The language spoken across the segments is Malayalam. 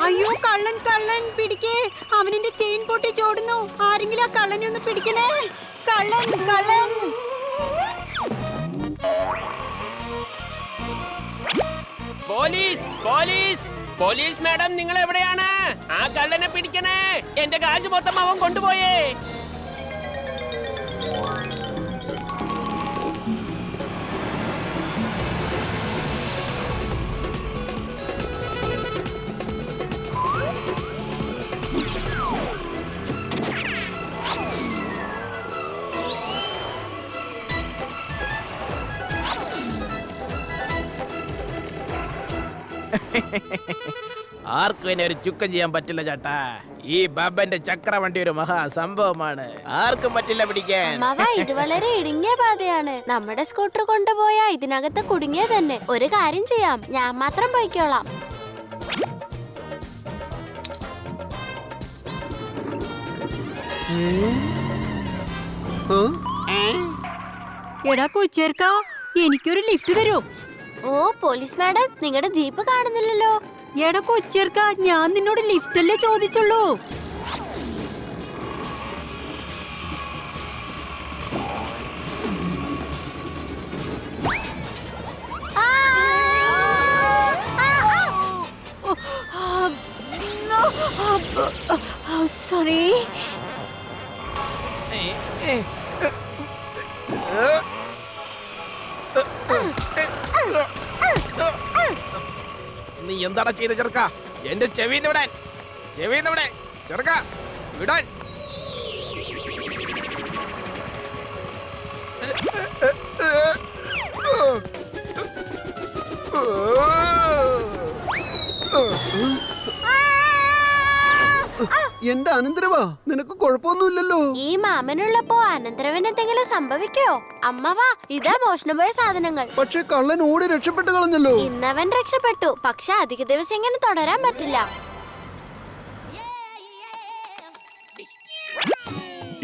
അയ്യോ കള്ളൻ കള്ളൻ പിടിക്കേ, അവനിന്റെ ചെയിൻ പൊട്ടി ചോടുന്നു. ആരെങ്കിലും ആ കള്ളനെ ഒന്ന് പിടിക്കണേ. കള്ളൻ കള്ളൻ. പോലീസ് പോലീസ് പോലീസ് മാഡം, നിങ്ങൾ എവിടെയാണ്? ആ കള്ളനെ പിടിക്കണേ. എന്റെ കാശ് മൊത്തം അവൻ കൊണ്ടുപോയേ. ആർക്കും എന്നെ ഒരു ചുക്കം ചെയ്യാൻ പറ്റില്ല ചേട്ടാ. ഈ ബബന്റെ ചക്രവണ്ടി ഒരു മഹാസംഭവമാണ്. ആർക്കും പറ്റില്ല പിടിക്കാൻ. ഇത് വളരെ ഇടുങ്ങിയ പാതയാണ്. നമ്മുടെ സ്കൂട്ടർ കൊണ്ടുപോയാ ഇതിനകത്ത് കുടുങ്ങിയ തന്നെ. ഒരു കാര്യം ചെയ്യാം, ഞാൻ മാത്രം പോയിക്കോളാം. എടാ കൊച്ചേർക്ക, എനിക്കൊരു ലിഫ്റ്റ് തരൂ. ഓ പോലീസ് മാഡം, നിങ്ങളുടെ ജീപ്പ് കാണുന്നില്ലല്ലോ. എടാ കൊച്ചേർക്ക, ഞാൻ നിന്നോട് ലിഫ്റ്റ് അല്ലേ ചോദിച്ചുള്ളൂ. സോറി. നീ എന്താടാ ചെയ്ത ചെറുക്ക? എന്റെ ചെവിന്ന് വിടാൻ, ചെവിന്ന് വിടെ ചെറുക്ക, വിടാൻ. എന്റെ അനന്തരവാ, നിനക്ക് കുഴപ്പമൊന്നുമില്ലല്ലോ. ഈ മാമനുള്ളപ്പോ അനന്തരവൻ എന്തെങ്കിലും സംഭവിക്കോ? അമ്മവാ, ഇതാ മോഷണം പോയ സാധനങ്ങൾ. പക്ഷെ കള്ളൻ ഓടി രക്ഷപ്പെട്ടു കളഞ്ഞല്ലോ. ഇന്നവൻ രക്ഷപ്പെട്ടു, പക്ഷെ അധിക ദിവസം ഇങ്ങനെ തുടരാൻ പറ്റില്ല.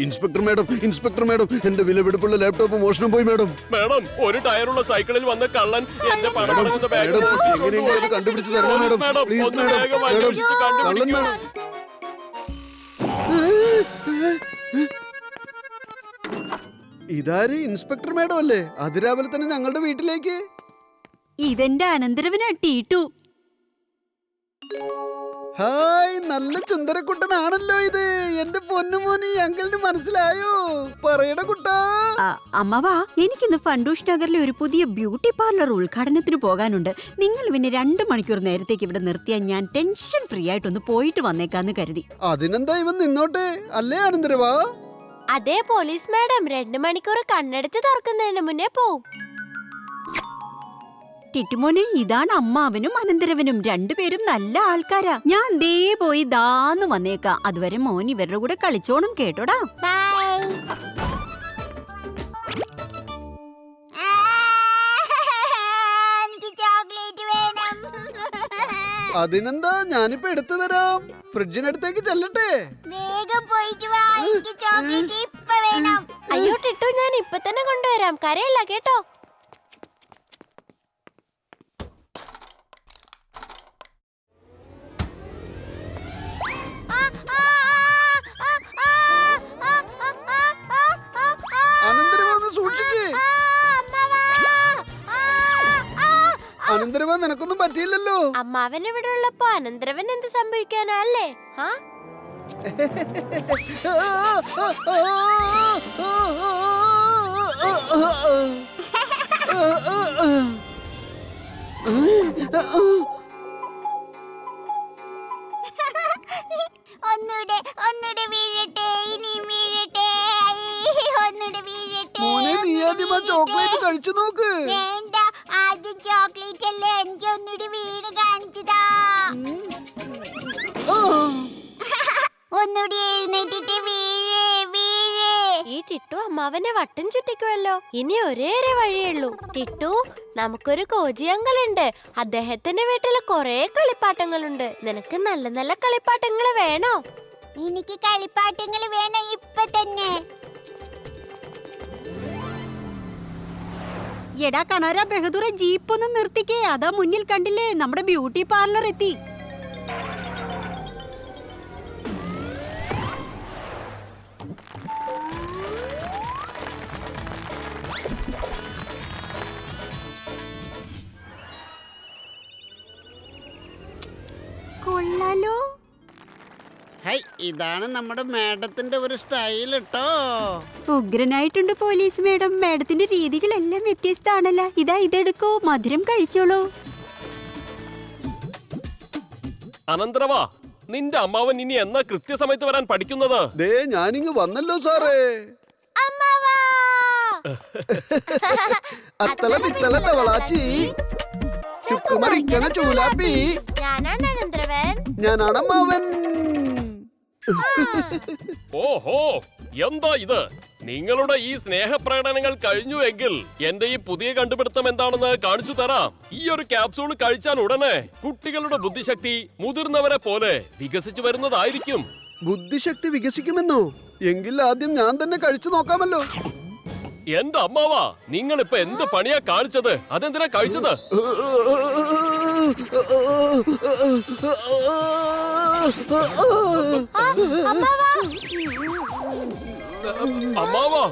ഇൻസ്പെക്ടർ മാഡം, ഇൻസ്പെക്ടർ മാഡം, എന്റെ വിലപിടിപ്പുള്ള ലാപ്ടോപ്പ് മോഷണം പോയി മാഡം. മാഡം, ഒരു ടയറുള്ള സൈക്കിളിൽ വന്ന കള്ളൻ എന്റെ പണം മാഡം, എങ്ങനെയെങ്കിലും അത് കണ്ടുപിടിച്ച് തരണം മാഡം. പ്ലീസ് മാഡം, മാഡം, കള്ളൻ മാഡം. ഇതാര് ഇൻസ്പെക്ടർ മാഡം അല്ലേ? അതിരാവിലെ തന്നെ ഞങ്ങളുടെ വീട്ടിലേക്ക്. ഇതെന്റെ അനന്തരവനാ ടീട്ടു. ഹായ്, നല്ല ചുന്ദരക്കുട്ടനാണല്ലോ ഇത്. എന്റെ പൊന്നുമോനി, അങ്കിളിന് മനസ്സിലായോ? പറയട കുട്ടാ. അമ്മവാ, എനിക്കിന്ന് ഫണ്ടൂഷ് നഗറിലെ ഒരു പുതിയ ബ്യൂട്ടി പാർലർ ഉദ്ഘാടനത്തിന് പോകാനുണ്ട്. നിങ്ങൾ പിന്നെ 2 മണിക്കൂർ നേരത്തേക്ക് ഇവിടെ നിർത്തിയാൽ ഞാൻ ടെൻഷൻ ഫ്രീ ആയിട്ടൊന്ന് പോയിട്ട് വന്നേക്കാന്ന് കരുതി. അതിനെന്താ, ഇവൻ നിന്നോട്ടെ അല്ലേ അനന്തരവാ? അതേ പോലീസ് മാഡം, 2 മണിക്കൂർ കണ്ണടച്ച് തുറക്കുന്നതിന് മുന്നേ പോവും. ടിറ്റുമോനെ, ഇതാണ് അമ്മാവനും അനന്തരവനും. 2 പേരും നല്ല ആൾക്കാരാ. ഞാൻ ദേ പോയി ദാന്ന് വന്നേക്കാം. അതുവരെ മോൻ ഇവരുടെ കൂടെ കളിച്ചോണം, കേട്ടോടാ. ബൈ. എനിക്ക് ചോക്ലേറ്റ് വേണം. അതിനെന്താ, ഞാനിപ്പോ എടുത്തു തരാം. ഫ്രിഡ്ജിനടുത്തേക്ക് ചെല്ലട്ടെ. വേഗം പോയിട്ട് വാ, എനിക്ക് ചോക്ലേറ്റ് ഇപ്പോ വേണം. അയ്യോ ടിട്ടു, ഞാൻ ഇപ്പൊ തന്നെ കൊണ്ടുവരാം. കരയല്ല കേട്ടോ. അനന്തരവൻ, നിനക്കൊന്നും പറ്റിയില്ലല്ലോ. അമ്മാവൻ ഇവിടെ ഉള്ളപ്പോ അനന്തരവൻ എന്ത് സംഭവിക്കാനാ അല്ലേ? ഒന്നൂടെ വീഴട്ടെ, ഇനി വീഴട്ടെ, ഒന്നൂടെ വീഴട്ടെ. മോനെ, നീ ആദ്യം ആ ചോക്ലേറ്റ് കഴിച്ചു നോക്ക്. വേണ്ട, ആദ്യം ചോക്ലേറ്റ് അല്ലേ, എനിക്ക് ഒന്നുകൂടി വീട് കാണിച്ചതാ. ഒന്നുകൂടി എഴുന്നേറ്റിട്ട് വീഴേ വീഴേ. ഈ ടിട്ടു അമ്മാവനെ വട്ടം ചുറ്റിക്കുമല്ലോ. ഇനി ഒരേ വഴിയുള്ളൂ. ടിട്ടു, നമുക്കൊരു കോജി അങ്കിളുണ്ട്. അദ്ദേഹത്തിന്റെ വീട്ടിൽ കൊറേ കളിപ്പാട്ടങ്ങളുണ്ട്. നിനക്ക് നല്ല നല്ല കളിപ്പാട്ടങ്ങൾ വേണോ? എനിക്ക് കളിപ്പാട്ടങ്ങൾ വേണം ഇപ്പൊ തന്നെ. എടാ കണാര ബഹദൂറ, ജീപ്പ് ഒന്ന് നിർത്തിക്കേ. അതാ മുന്നിൽ കണ്ടില്ലേ, നമ്മുടെ ബ്യൂട്ടി പാർലർ എത്തി. കൊള്ളാലോ. ഹൈ, ഇതാണ് നമ്മുടെ മാഡത്തിന്റെ ഒരു സ്റ്റൈൽ ട്ടോ. ഉഗ്രനായിട്ടുണ്ട് പോലീസ് മേഡം. മേഡത്തിന്റെ രീതികളെല്ലാം വ്യത്യസ്തമാണല്ലോ. ഇതാ ഇതെടുക്കൂ, മധുരം കഴിച്ചോളൂ. അനന്തരവാ, നിന്റെ അമ്മാവൻ ഇനി എന്നാ കൃത്യസമയത്ത് വരാൻ പഠിക്കുന്നത്? ദേ ഞാനിങ്ങ് വന്നല്ലോ സാറേ. അമ്മാവാ അത്തള പിത്തള തവളാച്ചി ചുക്കുമറിക്കണ ചൂലാപ്പി. ഞാനാണ് അനന്തരവൻ. ഞാനാണ് അമ്മാവൻ. ഓഹോ, എന്താ ഇത്? നിങ്ങളുടെ ഈ സ്നേഹപ്രകടനങ്ങൾ കഴിഞ്ഞു എങ്കിൽ എന്റെ ഈ പുതിയ കണ്ടുപിടുത്തം എന്താണെന്ന് കാണിച്ചു തരാം. ഈ ഒരു ക്യാപ്സൂൾ കഴിച്ചാൽ ഉടനെ കുട്ടികളുടെ ബുദ്ധിശക്തി മുതിർന്നവരെ പോലെ വികസിച്ചു വരുന്നതായിരിക്കും. ബുദ്ധിശക്തി വികസിക്കുമെന്നോ? എങ്കിൽ ആദ്യം ഞാൻ തന്നെ കഴിച്ചു നോക്കാമല്ലോ. എന്റെ അമ്മാവാ, നിങ്ങൾ ഇപ്പൊ എന്ത് പണിയാ കാണിച്ചത്? അതെന്തിനാ കഴിച്ചത്? അമ്മാവാ,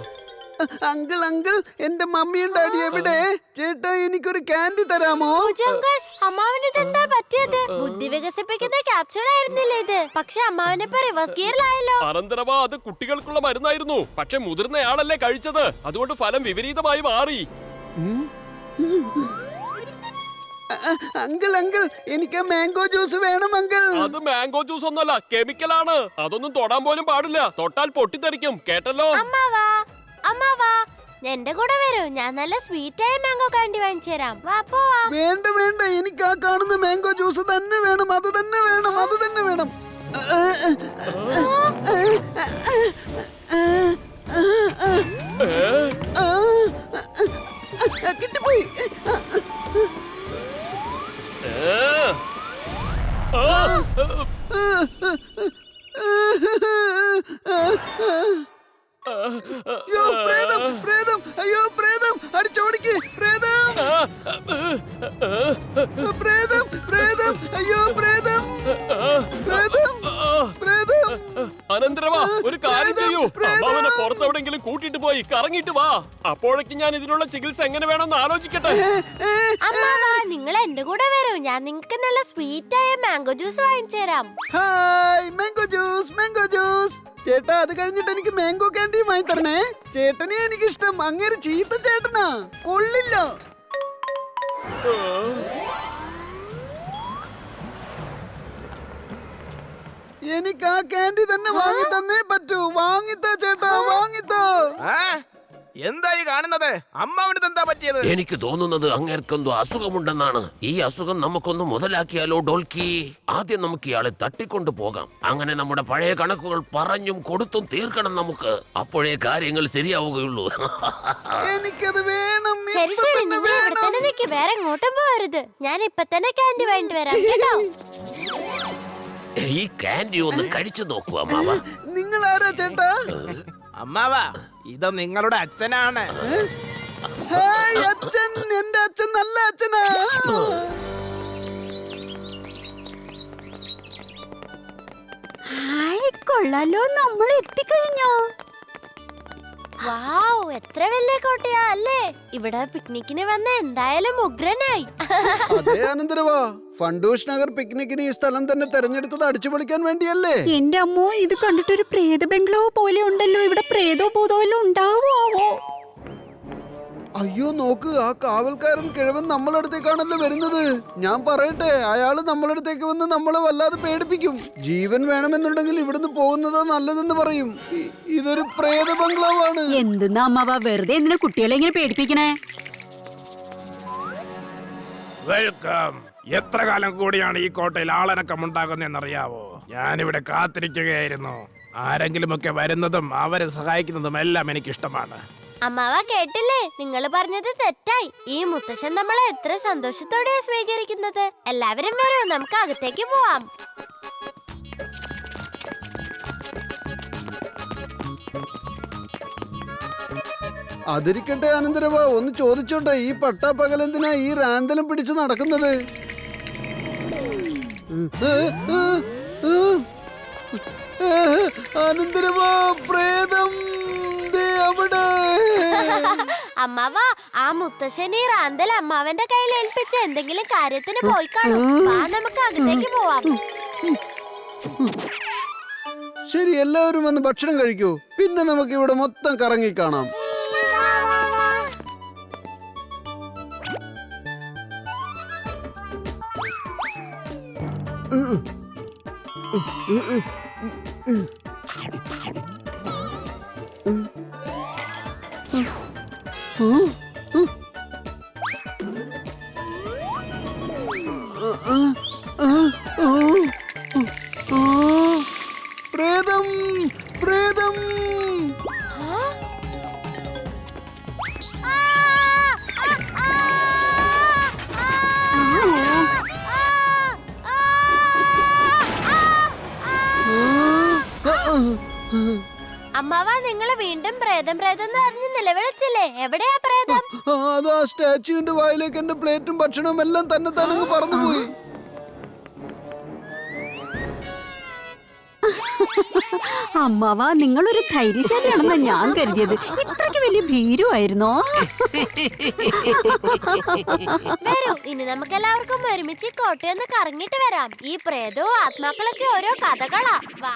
അങ്കിൾ അങ്കിൾ, എന്റെ മമ്മിയും ഡാഡി എവിടെ? ചേട്ടാ, എനിക്കൊരു ക്യാൻഡി തരാമോ? അമ്മാവന് ഇതെന്താ പറ്റിയത്? ബുദ്ധി വികസിപ്പിക്കുന്ന ക്യാപ്സ്യൂൾ ആയിരുന്നില്ലേ ഇത്? പക്ഷെ അമ്മാവനെ ഇപ്പൊ റിവേഴ്സ് ഗിയറിലായല്ലോ. അനന്തരവാ, അത് കുട്ടികൾക്കുള്ള മരുന്നായിരുന്നു. പക്ഷെ മുതിർന്നയാളല്ലേ കഴിച്ചത്, അതുകൊണ്ട് ഫലം വിപരീതമായി മാറി. അങ്കിൾ അങ്കിൾ, എനിക്ക് മാംഗോ ജ്യൂസ് വേണം അങ്കിൾ. അത് മാംഗോ ജ്യൂസ് ഒന്നല്ല, കെമിക്കലാണ്. അതൊന്നും തൊടാൻ പോലും പാടില്ല. തൊട്ടാൽ പൊട്ടിത്തെറിക്കും, കേട്ടല്ലോ? അമ്മാവാ അമ്മാവാ, എന്റെ കൂടെ വരൂ. ഞാൻ നല്ല സ്വീറ്റായ മാംഗോ കാൻഡി വാങ്ങിച്ചു തരാം. വാ പോവാം. വേണ്ട വേണ്ട, എനിക്ക് ആ കാണുന്ന മാംഗോ ജ്യൂസ് തന്നെ വേണം. അത് തന്നെ വേണം, അത് തന്നെ വേണം. കിട്ടിപ്പോയി. അയ്യോ പ്രേതം, പ്രേതം, അയ്യോ പ്രേതം, അടിച്ചോടിക്ക് പ്രേതം, പ്രേതം, പ്രേതം, അയ്യോ പ്രേതം, പ്രേതം, പ്രേതം. അനന്തരവാ, ഒരു കാര്യം ചെയ്യൂ. അമ്മാവനെ പുറത്തെവിടെങ്കിലും കൂട്ടിട്ട് പോയി കറങ്ങിട്ട് വാ. അപ്പോഴേക്കും ഞാൻ ഇതിനുള്ള ചികിത്സ എങ്ങനെ വേണമെന്ന് ആലോചിക്കട്ടെ. അമ്മാവാ, നിങ്ങൾ എന്റെ കൂടെ വരൂ. ഞാൻ നിങ്ങൾക്ക് നല്ല സ്വീറ്റായ മാംഗോ ജ്യൂസ് വാങ്ങിച്ചു തരാം. Hi, mango juice, mango juice. ചേട്ടാ, അത് കഴിഞ്ഞിട്ട് എനിക്ക് മാംഗോ ക്യാൻഡിയും വാങ്ങി തരണേ. ചേട്ടനെ എനിക്കിഷ്ടം. അങ്ങേര് ചീത്ത ചേട്ടനാ, കൊള്ളില്ല. എനിക്ക് ആ ക്യാൻഡി തന്നെ വാങ്ങി തന്നേ പറ്റൂ. വാങ്ങിത്താ ചേട്ടാ, വാങ്ങിത്താ. എന്തായി കാണുന്നത്? അമ്മാവന് എന്താ പറ്റിയത്? എനിക്ക് തോന്നുന്നത് അങ്ങേർക്കെന്തോ അസുഖമുണ്ടെന്നാണ്. ഈ അസുഖം നമുക്കൊന്ന് മുതലാക്കിയാലോ ഡോൾക്കി? ആദ്യം നമുക്ക് ഇയാളെ തട്ടിക്കൊണ്ടു പോകാം. അങ്ങനെ നമ്മുടെ പഴയ കണക്കുകൾ പറഞ്ഞും കൊടുത്തും തീർക്കണം നമുക്ക്. അപ്പോഴേ കാര്യങ്ങൾ ശരിയാവുകയുള്ളൂ. എനിക്കത് വേണം. ശരി ശരി, നിങ്ങൾ ഇവിടെ തന്നെ നിൽക്ക്. വേറെ എങ്ങോട്ടും പോകരുത്. ഞാൻ ഇപ്പൊ തന്നെ കാൻഡി വാങ്ങിട്ട് വരാം കേട്ടോ. ഈ കാൻഡി ഒന്ന് കഴിച്ചു നോക്കൂ അമ്മാവ. നിങ്ങൾ ആരാ ചേട്ടാ? അമ്മാവാ, ഇത് നിങ്ങളുടെ അച്ഛനാണ്. ഹായ് അച്ഛൻ, എന്റെ അച്ഛൻ നല്ല അച്ഛനാ. ഹായ്, കൊള്ളാലോ, നമ്മൾ എത്തിക്കഴിഞ്ഞോ? വാവ്, എത്ര വലിയ കോട്ടയാ അല്ലേ? ഇവിടെ പിക്നിക്കിന് വന്ന എന്തായാലും ഉഗ്രനായി. അതെ അനന്തരവാ, ഫണ്ടൂഷ് നഗർ പിക്നിക്കിന് ഈ സ്ഥലം തന്നെ തെരഞ്ഞെടുത്തത് അടിച്ചു പൊളിക്കാൻ വേണ്ടിയല്ലേ? എന്റെ അമ്മോ, ഇത് കണ്ടിട്ടൊരു പ്രേത ബംഗ്ലാവ് പോലെ ഉണ്ടല്ലോ. ഇവിടെ പ്രേതോ ഭൂതോ വല്ലതും ഉണ്ടാവോ? അയ്യോ നോക്ക്, ആ കാവൽക്കാരൻ കിഴവൻ നമ്മളടുത്തേക്കാണല്ലോ വരുന്നത്. ഞാൻ പറയട്ടെ, അയാള് നമ്മളടുത്തേക്ക് വന്ന് നമ്മളെ വല്ലാതെ പേടിപ്പിക്കും. ജീവൻ വേണമെന്നുണ്ടെങ്കിൽ ഇവിടുന്ന് പോകുന്നതാ നല്ലതെന്ന് പറയും. ഇതൊരു പ്രേത ബംഗ്ലാവാണ്. എന്തെന്നാ അമ്മാവാ, വെറുതെ എന്തിനാ കുട്ടികളെ ഇങ്ങനെ പേടിപ്പിക്കണേ? വെൽക്കം. എത്ര കാലം കൂടിയാണ് ഈ കോട്ടയിൽ ആളനക്കം ഉണ്ടാകുന്നതെന്നറിയാവോ? ഞാനിവിടെ കാത്തിരിക്കുകയായിരുന്നു. ആരെങ്കിലുമൊക്കെ വരുന്നതും അവരെ സഹായിക്കുന്നതും എല്ലാം എനിക്കിഷ്ടമാണ്. അമ്മാവ കേട്ടില്ലേ? നിങ്ങൾ പറഞ്ഞത് തെറ്റായി. ഈ മുത്തശ്ശൻ നമ്മളെ എത്ര സന്തോഷത്തോടെയാ സ്വീകരിക്കുന്നത്. എല്ലാവരും വരൂ, നമുക്ക് അകത്തേക്ക് പോവാം. അതിരിക്കട്ടെ അനന്തരവാ, ഒന്ന് ചോദിച്ചോട്ടെ, ഈ പട്ടാപ്പകലെന്തിനാ ഈ റാന്തലം പിടിച്ചു നടക്കുന്നത്? അനന്തരവാ, പ്രേതം അവിടെ. അമ്മാവ, ആ മുത്തശ്ശൻ ഈ റാന്തൽ അമ്മാവന്റെ കയ്യിൽ ഏൽപ്പിച്ച് എന്തെങ്കിലും കാര്യത്തിന് പോയി കാണും. വാ, നമുക്ക് അകത്തേക്ക് പോവാം. ശരി, എല്ലാവരും വന്ന് ഭക്ഷണം കഴിക്കൂ. പിന്നെ നമുക്ക് ഇവിടെ മൊത്തം കറങ്ങി കാണാം. പ്രേതം, പ്രേതം. അമ്മാവ, നിങ്ങള് വീണ്ടും പ്രേതം പ്രേതം എന്ന് അറിഞ്ഞ് നിലവിളിച്ചില്ലേ? എവിടെയാ പ്രേതം? അതാ സ്റ്റാച്യുവിന്റെ വായിലേക്ക് എന്റെ പ്ലേറ്റും ഭക്ഷണവും എല്ലാം തന്നെ താനങ്ങ് പറന്നുപോയി. അമ്മാവാ, നിങ്ങളൊരു ധൈര്യശാലിയാണെന്നാ ഞാൻ കരുതിയത്. ഇത്രയ്ക്ക് വലിയ ഭീരുവായിരുന്നോ? വരൂ, ഇനി നമുക്ക് എല്ലാവർക്കും ഒരുമിച്ച് കോട്ടയൊന്ന് കറങ്ങിട്ട് വരാം. ഈ പ്രേതവും ആത്മാക്കളൊക്കെ ഓരോ കഥകളാ. വാ.